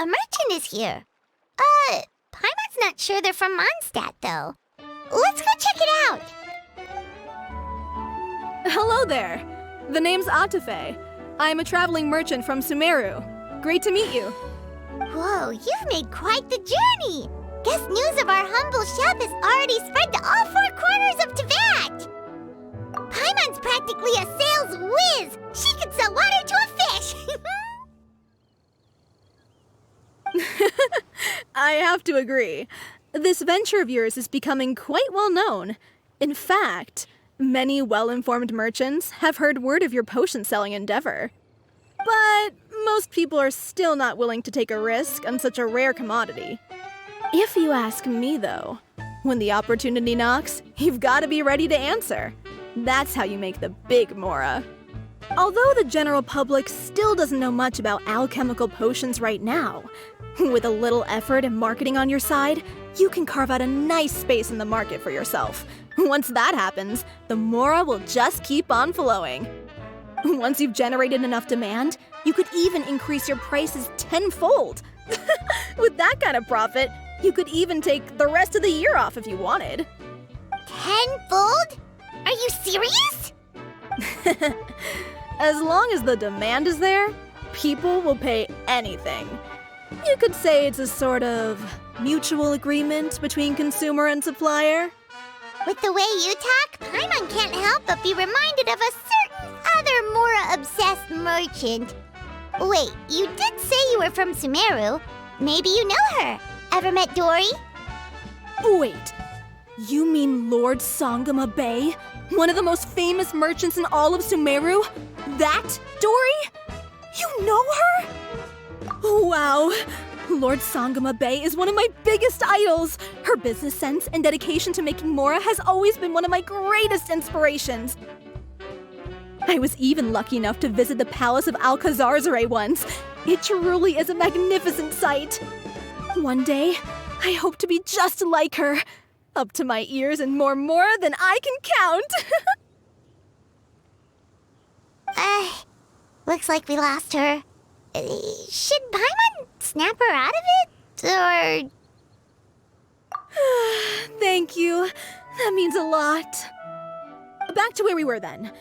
a merchant is here. Paimon's not sure they're from Mondstadt, though. Let's go check it out. Hello there. The name's Atafe. I'm a traveling merchant from Sumeru. Great to meet you. Whoa, you've made quite the journey. Guess news of our humble shop has already spread to all four corners of Teyvat. Paimon's practically a sales whiz. She could sell water to a fish. I have to agree. This venture of yours is becoming quite well known. In fact, many well-informed merchants have heard word of your potion-selling endeavor. But most people are still not willing to take a risk on such a rare commodity. If you ask me, though, when the opportunity knocks, you've got to be ready to answer. That's how you make the big Mora. Although the general public still doesn't know much about alchemical potions right now, with a little effort and marketing on your side, you can carve out a nice space in the market for yourself. Once that happens, the Mora will just keep on flowing. Once you've generated enough demand, you could even increase your prices tenfold. With that kind of profit, you could even take the rest of the year off if you wanted. Tenfold? Are you serious? As long as the demand is there, people will pay anything. You could say it's a sort of mutual agreement between consumer and supplier. With the way you talk, Paimon can't help but be reminded of a certain other Mora-obsessed merchant. Wait, you did say you were from Sumeru. Maybe you know her. Ever met Dory? Wait, you mean Lord Sangama Bay? One of the most famous merchants in all of Sumeru? That Dory? You know her? Wow. Lord Sangama Bay is one of my biggest idols. Her business sense and dedication to making Mora has always been one of my greatest inspirations. I was even lucky enough to visit the Palace of Alcazarzare once. It truly is a magnificent sight. One day, I hope to be just like her. Up to my ears and more Mora than I can count. Looks like we lost her. Should Paimon snap her out of it? Or... Thank you. That means a lot. Back to where we were then.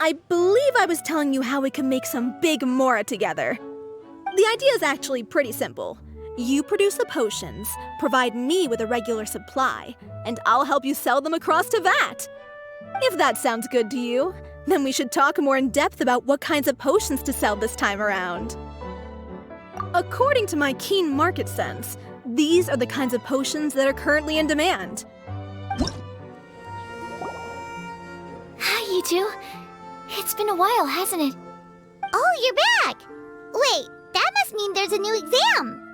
I believe I was telling you how we can make some big Mora together. The idea is actually pretty simple. You produce the potions, provide me with a regular supply, and I'll help you sell them across Teyvat. If that sounds good to you, then we should talk more in depth about what kinds of potions to sell this time around. According to my keen market sense, these are the kinds of potions that are currently in demand. Hi, you two. It's been a while, hasn't it? Oh, you're back! Wait, that must mean there's a new exam!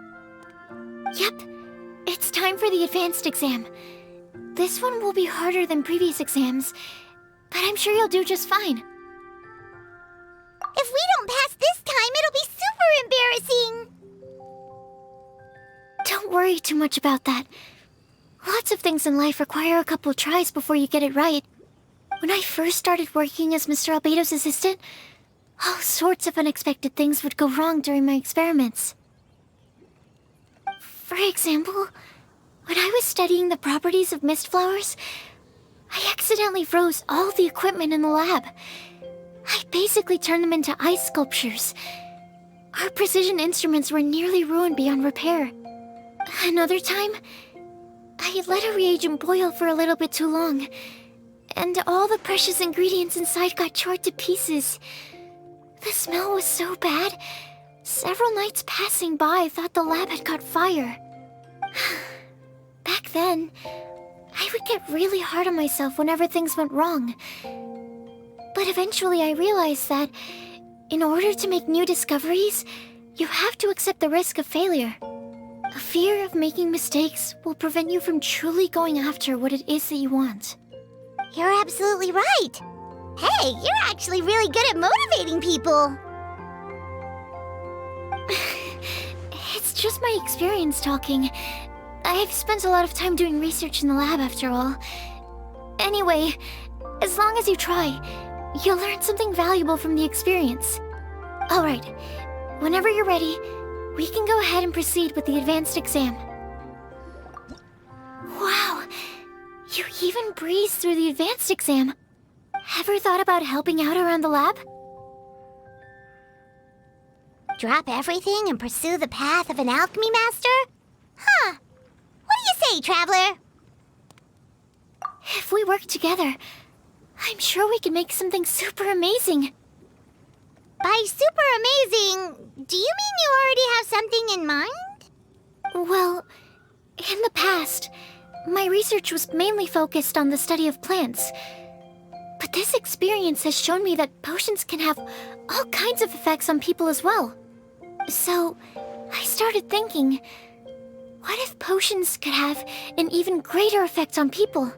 Yep, it's time for the advanced exam. This one will be harder than previous exams, but I'm sure you'll do just fine. If we don't pass this time, it'll be super embarrassing! Don't worry too much about that. Lots of things in life require a couple tries before you get it right. When I first started working as Mr. Albedo's assistant, all sorts of unexpected things would go wrong during my experiments. For example, when I was studying the properties of mist flowers, I accidentally froze all the equipment in the lab. I basically turned them into ice sculptures. Our precision instruments were nearly ruined beyond repair. Another time, I let a reagent boil for a little bit too long, and all the precious ingredients inside got charred to pieces. The smell was so bad, several nights passing by thought the lab had caught fire. Back then, I would get really hard on myself whenever things went wrong. But eventually I realized that in order to make new discoveries, you have to accept the risk of failure. A fear of making mistakes will prevent you from truly going after what it is that you want. You're absolutely right. Hey, you're actually really good at motivating people. It's just my experience talking. I've spent a lot of time doing research in the lab after all. Anyway, as long as you try, you'll learn something valuable from the experience. Alright, whenever you're ready, we can go ahead and proceed with the advanced exam. Wow, you even breezed through the advanced exam. Ever thought about helping out around the lab? Drop everything and pursue the path of an alchemy master? Huh. What do you say, traveler? If we work together, I'm sure we can make something super amazing. By super amazing, do you mean you already have something in mind? Well, in the past, my research was mainly focused on the study of plants. But this experience has shown me that potions can have all kinds of effects on people as well. So, I started thinking, what if potions could have an even greater effect on people?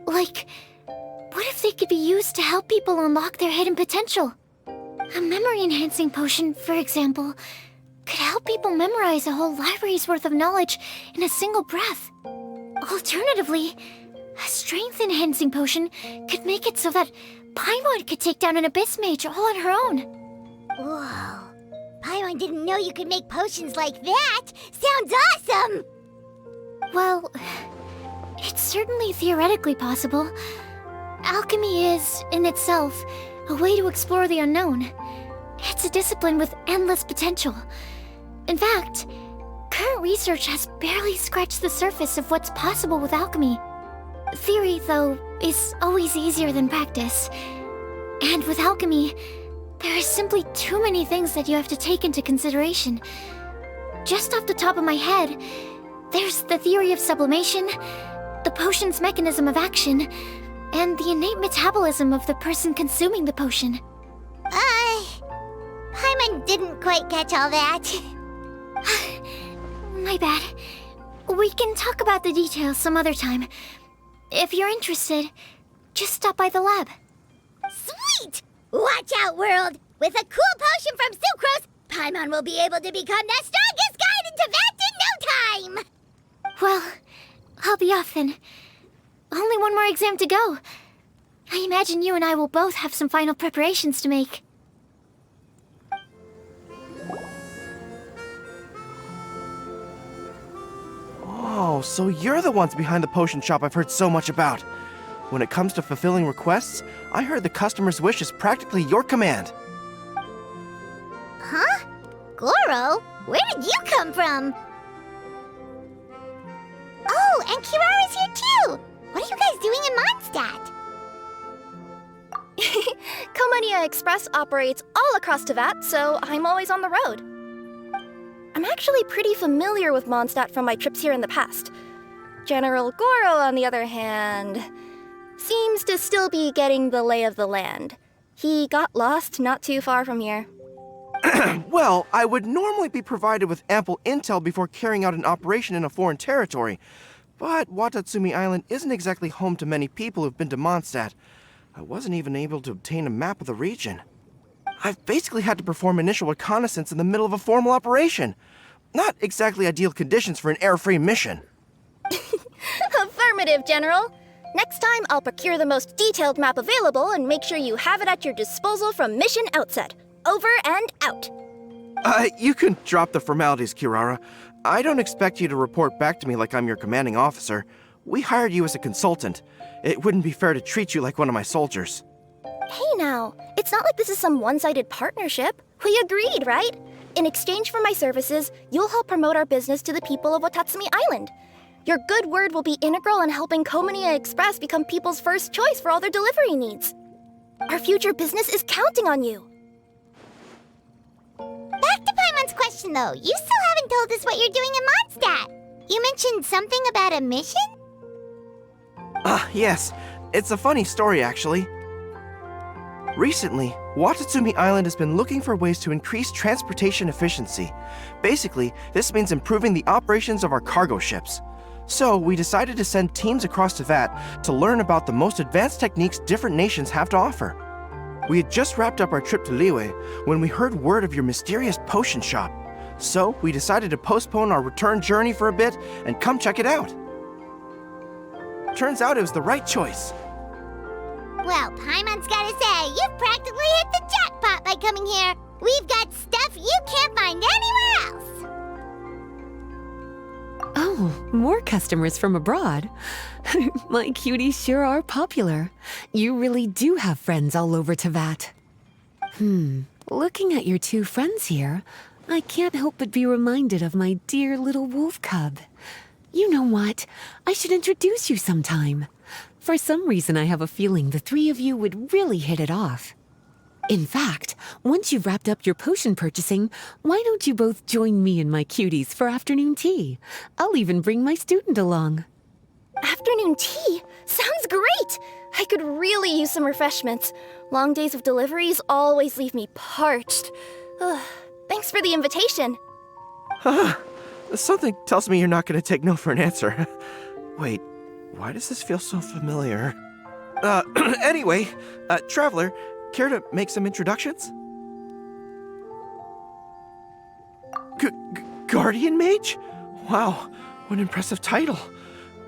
Like, what if they could be used to help people unlock their hidden potential? A memory-enhancing potion, for example, could help people memorize a whole library's worth of knowledge in a single breath. Alternatively, a strength-enhancing potion could make it so that Paimon could take down an Abyss Mage all on her own. Whoa. Paimon didn't know you could make potions like that! Sounds awesome! Well, it's certainly theoretically possible. Alchemy is, in itself, a way to explore the unknown. It's a discipline with endless potential. In fact, current research has barely scratched the surface of what's possible with alchemy. Theory, though, is always easier than practice. And with alchemy, there are simply too many things that you have to take into consideration. Just off the top of my head, there's the theory of sublimation, the potion's mechanism of action, and the innate metabolism of the person consuming the potion. Paimon didn't quite catch all that. My bad. We can talk about the details some other time. If you're interested, just stop by the lab. Sweet! Watch out, world! With a cool potion from Sucrose, Paimon will be able to become the strongest guide into Vat in no time! Well, I'll be off then. Only one more exam to go. I imagine you and I will both have some final preparations to make. Oh, so you're the ones behind the potion shop I've heard so much about. When it comes to fulfilling requests, I heard the customer's wish is practically your command. Huh? Goro? Where did you come from? Oh, and Kirara's here too! What are you guys doing in Mondstadt? Comania Express operates all across Teyvat, so I'm always on the road. I'm actually pretty familiar with Mondstadt from my trips here in the past. General Goro, on the other hand, seems to still be getting the lay of the land. He got lost not too far from here. Well, I would normally be provided with ample intel before carrying out an operation in a foreign territory, but Watatsumi Island isn't exactly home to many people who've been to Mondstadt. I wasn't even able to obtain a map of the region. I've basically had to perform initial reconnaissance in the middle of a formal operation. Not exactly ideal conditions for an air-free mission. Affirmative, General. Next time, I'll procure the most detailed map available and make sure you have it at your disposal from mission outset. Over and out. You can drop the formalities, Kirara. I don't expect you to report back to me like I'm your commanding officer. We hired you as a consultant. It wouldn't be fair to treat you like one of my soldiers. Hey now, it's not like this is some one-sided partnership. We agreed, right? In exchange for my services, you'll help promote our business to the people of Watatsumi Island. Your good word will be integral in helping Komania Express become people's first choice for all their delivery needs. Our future business is counting on you. Back to Paimon's question though, you still haven't told us what you're doing in Mondstadt. You mentioned something about a mission? Yes. It's a funny story, actually. Recently, Watatsumi Island has been looking for ways to increase transportation efficiency. Basically, this means improving the operations of our cargo ships. So, we decided to send teams across Teyvat to learn about the most advanced techniques different nations have to offer. We had just wrapped up our trip to Liyue when we heard word of your mysterious potion shop. So, we decided to postpone our return journey for a bit and come check it out. Turns out it was the right choice. Well, Paimon's gotta say, you've practically hit the jackpot by coming here. We've got stuff you can't find anywhere else. More customers from abroad? My cuties sure are popular. You really do have friends all over Teyvat. Looking at your two friends here, I can't help but be reminded of my dear little wolf cub. You know what? I should introduce you sometime. For some reason, I have a feeling the three of you would really hit it off. In fact, once you've wrapped up your potion purchasing, why don't you both join me and my cuties for afternoon tea? I'll even bring my student along. Afternoon tea? Sounds great! I could really use some refreshments. Long days of deliveries always leave me parched. Ugh, thanks for the invitation. Something tells me you're not going to take no for an answer. Wait, why does this feel so familiar? Anyway, Traveler, care to make some introductions? Guardian Mage? Wow, what an impressive title.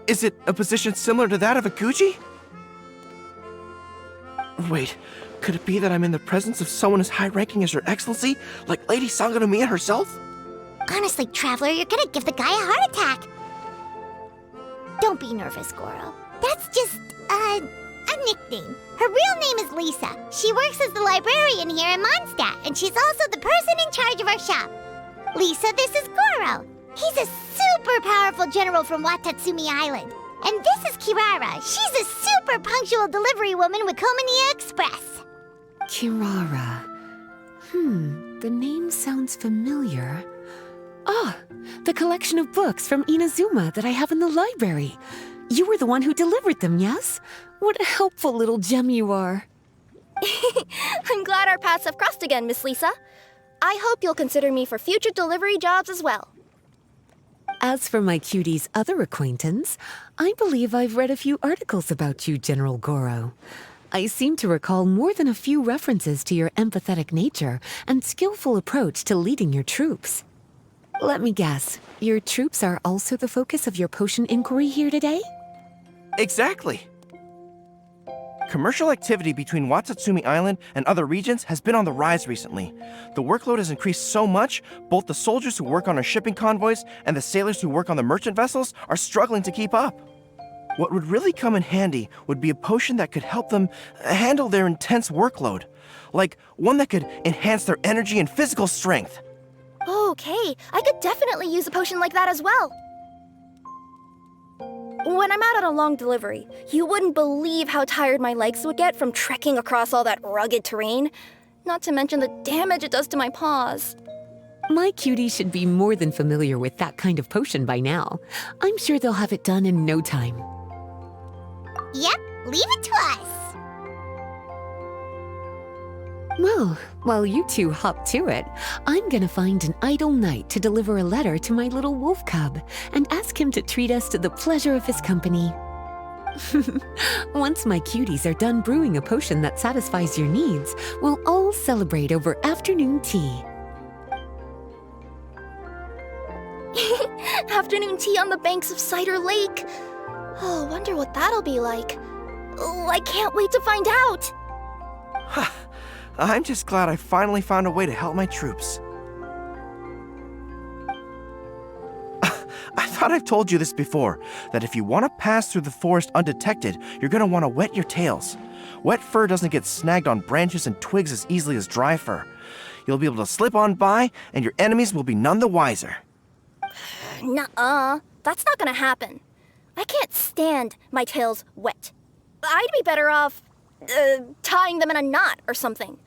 Is it a position similar to that of a Guji? Wait, could it be that I'm in the presence of someone as high-ranking as Her Excellency, like Lady Sangonomiya herself? Honestly, Traveler, you're gonna give the guy a heart attack. Don't be nervous, Goro. That's just, a nickname. Her real name is Lisa. She works as the librarian here in Mondstadt, and she's also the person in charge of our shop. Lisa, this is Goro. He's a super powerful general from Watatsumi Island. And this is Kirara. She's a super punctual delivery woman with Komania Express. Kirara. The name sounds familiar. Ah, the collection of books from Inazuma that I have in the library. You were the one who delivered them, yes? What a helpful little gem you are. I'm glad our paths have crossed again, Miss Lisa. I hope you'll consider me for future delivery jobs as well. As for my cutie's other acquaintance, I believe I've read a few articles about you, General Goro. I seem to recall more than a few references to your empathetic nature and skillful approach to leading your troops. Let me guess, your troops are also the focus of your potion inquiry here today? Exactly. Commercial activity between Watatsumi Island and other regions has been on the rise recently. The workload has increased so much, both the soldiers who work on our shipping convoys and the sailors who work on the merchant vessels are struggling to keep up. What would really come in handy would be a potion that could help them handle their intense workload. Like one that could enhance their energy and physical strength. Okay, I could definitely use a potion like that as well. When I'm out on a long delivery, you wouldn't believe how tired my legs would get from trekking across all that rugged terrain. Not to mention the damage it does to my paws. My cutie should be more than familiar with that kind of potion by now. I'm sure they'll have it done in no time. Yep, leave it to us. Well, while you two hop to it, I'm gonna find an idle knight to deliver a letter to my little wolf cub and ask him to treat us to the pleasure of his company. Once my cuties are done brewing a potion that satisfies your needs, we'll all celebrate over afternoon tea. Afternoon tea on the banks of Cider Lake. Oh, wonder what that'll be like. Oh, I can't wait to find out. I'm just glad I finally found a way to help my troops. I thought I've told you this before, that if you want to pass through the forest undetected, you're going to want to wet your tails. Wet fur doesn't get snagged on branches and twigs as easily as dry fur. You'll be able to slip on by, and your enemies will be none the wiser. Nuh-uh, that's not gonna happen. I can't stand my tails wet. I'd be better off tying them in a knot or something.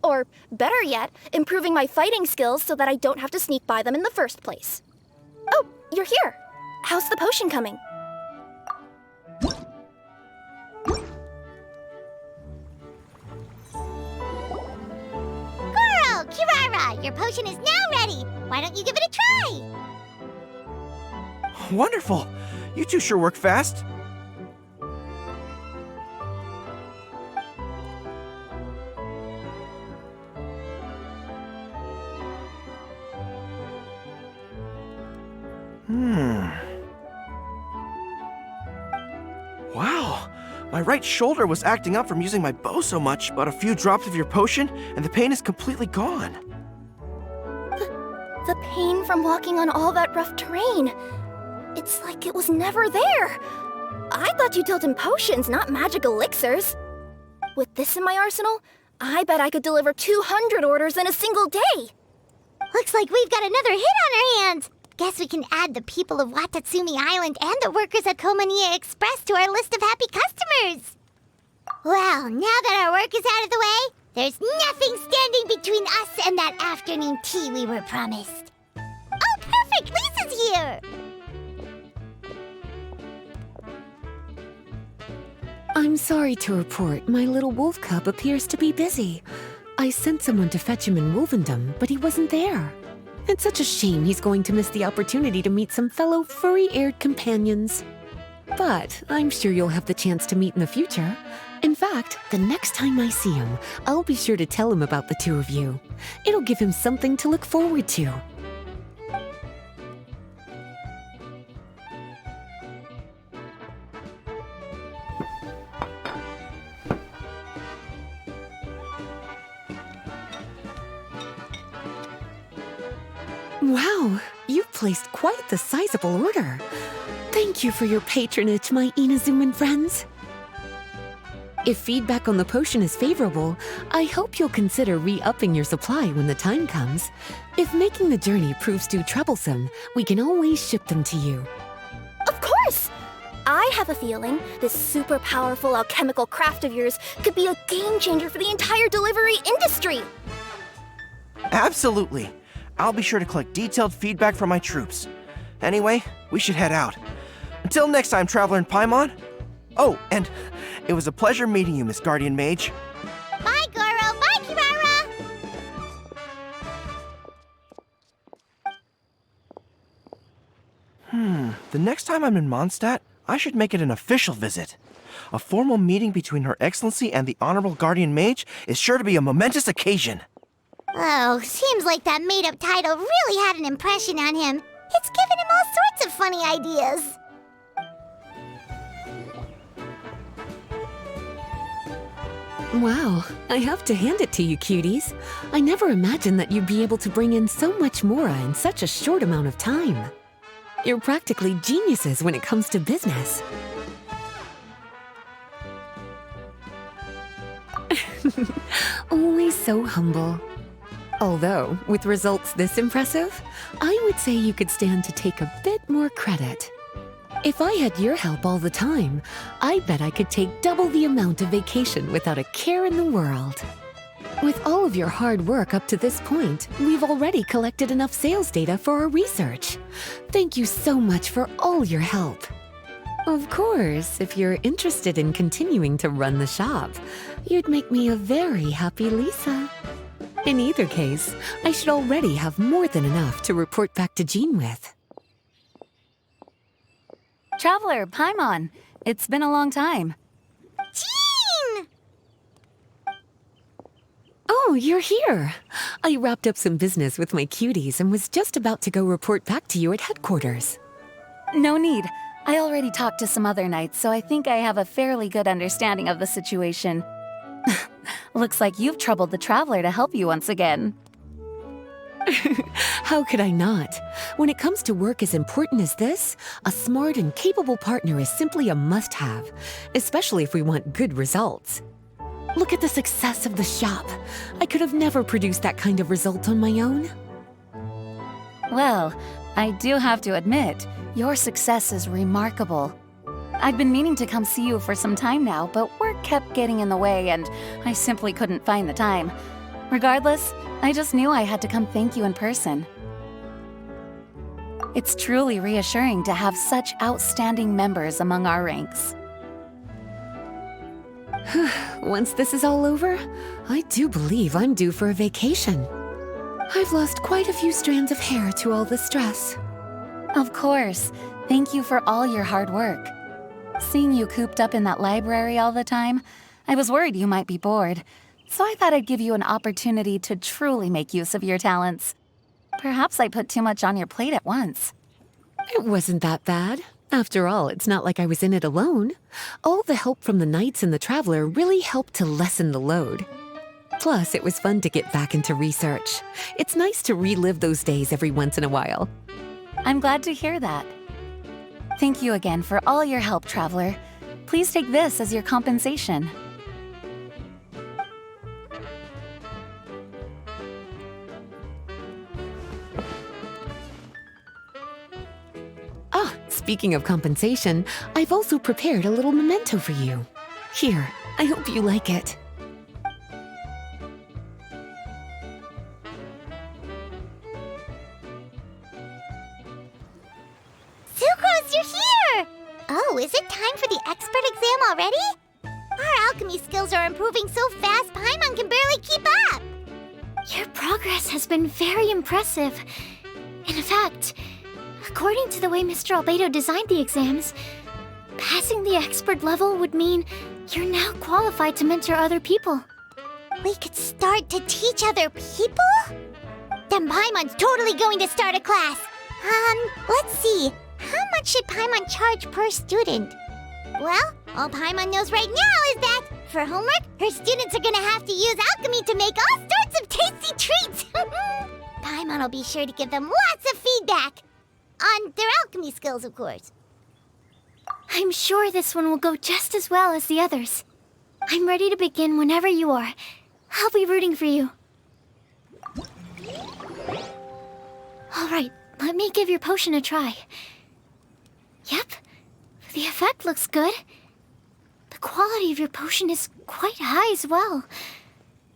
Or, better yet, improving my fighting skills so that I don't have to sneak by them in the first place. Oh, you're here. How's the potion coming? Goro, Kirara, your potion is now ready. Why don't you give it a try? Wonderful! You two sure work fast. Wow, my right shoulder was acting up from using my bow so much, but a few drops of your potion and the pain is completely gone. The pain from walking on all that rough terrain. It's like it was never there. I thought you dealt in potions, not magic elixirs. With this in my arsenal, I bet I could deliver 200 orders in a single day. Looks like we've got another hit on our hands. Guess we can add the people of Watatsumi Island and the workers at Komaniya Express to our list of happy customers. Well, now that our work is out of the way, there's nothing standing between us and that afternoon tea we were promised. Oh, perfect! Lisa's here! I'm sorry to report my little wolf cub appears to be busy. I sent someone to fetch him in Wolvendom, but he wasn't there. It's such a shame he's going to miss the opportunity to meet some fellow furry-eared companions. But I'm sure you'll have the chance to meet in the future. In fact, the next time I see him, I'll be sure to tell him about the two of you. It'll give him something to look forward to. Wow, you've placed quite the sizable order. Thank you for your patronage, my Inazuman friends. If feedback on the potion is favorable, I hope you'll consider re-upping your supply when the time comes. If making the journey proves too troublesome, we can always ship them to you. Of course! I have a feeling this super powerful alchemical craft of yours could be a game changer for the entire delivery industry. Absolutely. I'll be sure to collect detailed feedback from my troops. Anyway, we should head out. Until next time, Traveler and Paimon. Oh, and it was a pleasure meeting you, Miss Guardian Mage. Bye, Goro! Bye, Kirara! The next time I'm in Mondstadt, I should make it an official visit. A formal meeting between Her Excellency and the Honorable Guardian Mage is sure to be a momentous occasion. Oh, seems like that made-up title really had an impression on him. It's given him all sorts of funny ideas. Wow, I have to hand it to you, cuties. I never imagined that you'd be able to bring in so much mora in such a short amount of time. You're practically geniuses when it comes to business. Always so humble. Although, with results this impressive, I would say you could stand to take a bit more credit. If I had your help all the time, I bet I could take double the amount of vacation without a care in the world. With all of your hard work up to this point, we've already collected enough sales data for our research. Thank you so much for all your help. Of course, if you're interested in continuing to run the shop, you'd make me a very happy Lisa. In either case, I should already have more than enough to report back to Jean with. Traveler, Paimon, it's been a long time. Jean! Oh, you're here. I wrapped up some business with my cuties and was just about to go report back to you at headquarters. No need. I already talked to some other knights, so I think I have a fairly good understanding of the situation. Looks like you've troubled the Traveler to help you once again. How could I not? When it comes to work as important as this, a smart and capable partner is simply a must-have, especially if we want good results. Look at the success of the shop. I could have never produced that kind of result on my own. Well, I do have to admit, your success is remarkable. I'd been meaning to come see you for some time now, but work kept getting in the way and I simply couldn't find the time. Regardless, I just knew I had to come thank you in person. It's truly reassuring to have such outstanding members among our ranks. Once this is all over, I do believe I'm due for a vacation. I've lost quite a few strands of hair to all the stress. Of course. Thank you for all your hard work. Seeing you cooped up in that library all the time, I was worried you might be bored. So I thought I'd give you an opportunity to truly make use of your talents. Perhaps I put too much on your plate at once. It wasn't that bad. After all, it's not like I was in it alone. All the help from the Knights and the Traveler really helped to lessen the load. Plus, it was fun to get back into research. It's nice to relive those days every once in a while. I'm glad to hear that. Thank you again for all your help, Traveler. Please take this as your compensation. Ah, speaking of compensation, I've also prepared a little memento for you. Here, I hope you like it. Sucrose, you're here! Oh, is it time for the expert exam already? Our alchemy skills are improving so fast, Paimon can barely keep up! Your progress has been very impressive. In fact, according to the way Mr. Albedo designed the exams, passing the expert level would mean you're now qualified to mentor other people. We could start to teach other people? Then Paimon's totally going to start a class. Let's see. How much should Paimon charge per student? Well, all Paimon knows right now is that, for homework, her students are gonna have to use alchemy to make all sorts of tasty treats! Paimon will be sure to give them lots of feedback! On their alchemy skills, of course. I'm sure this one will go just as well as the others. I'm ready to begin whenever you are. I'll be rooting for you. Alright, let me give your potion a try. Yep, the effect looks good. The quality of your potion is quite high as well.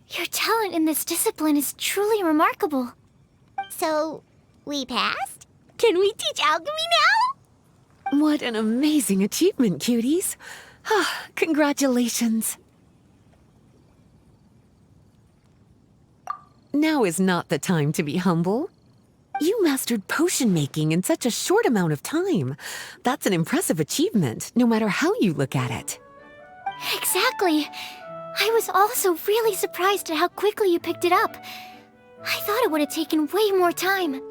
Your talent in this discipline is truly remarkable. So, we passed? Can we teach alchemy now? What an amazing achievement, cuties. Ah, congratulations. Now is not the time to be humble. You mastered potion making in such a short amount of time. That's an impressive achievement, no matter how you look at it. Exactly. I was also really surprised at how quickly you picked it up. I thought it would have taken way more time.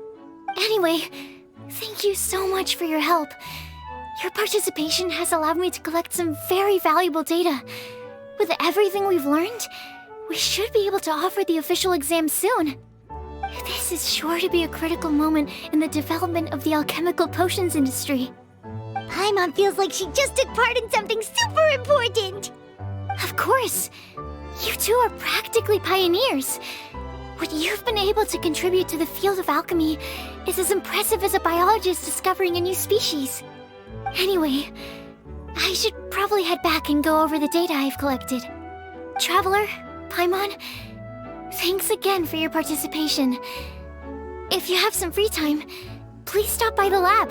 Anyway, thank you so much for your help. Your participation has allowed me to collect some very valuable data. With everything we've learned, we should be able to offer the official exam soon. This is sure to be a critical moment in the development of the alchemical potions industry. Paimon feels like she just took part in something super important! Of course! You two are practically pioneers. What you've been able to contribute to the field of alchemy is as impressive as a biologist discovering a new species. Anyway, I should probably head back and go over the data I've collected. Traveler, Paimon, thanks again for your participation. If you have some free time, please stop by the lab.